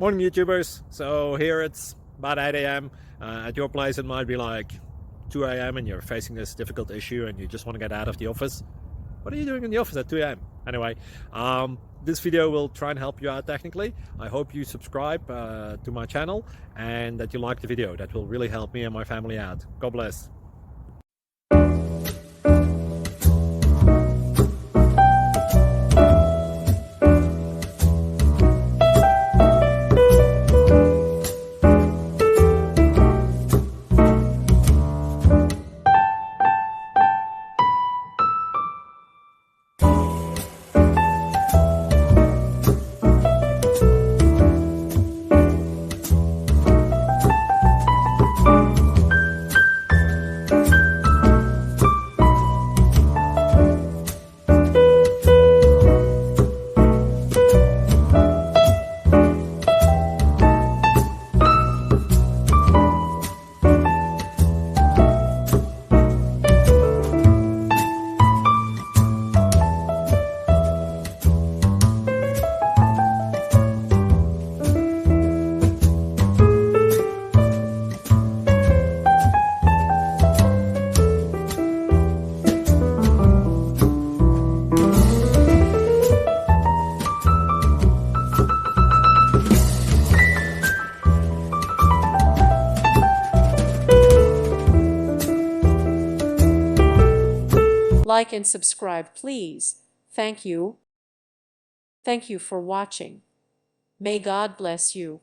Morning YouTubers. So here it's about 8 a.m. At your place it might be like 2 a.m. and you're facing this difficult issue and you just want to get out of the office. What are you doing in the office at 2 a.m.? Anyway, this video will try and help you out technically. I hope you subscribe to my channel and that you like the video. That will really help me and my family out. God bless. Like and subscribe, please. Thank you. Thank you for watching. May God bless you.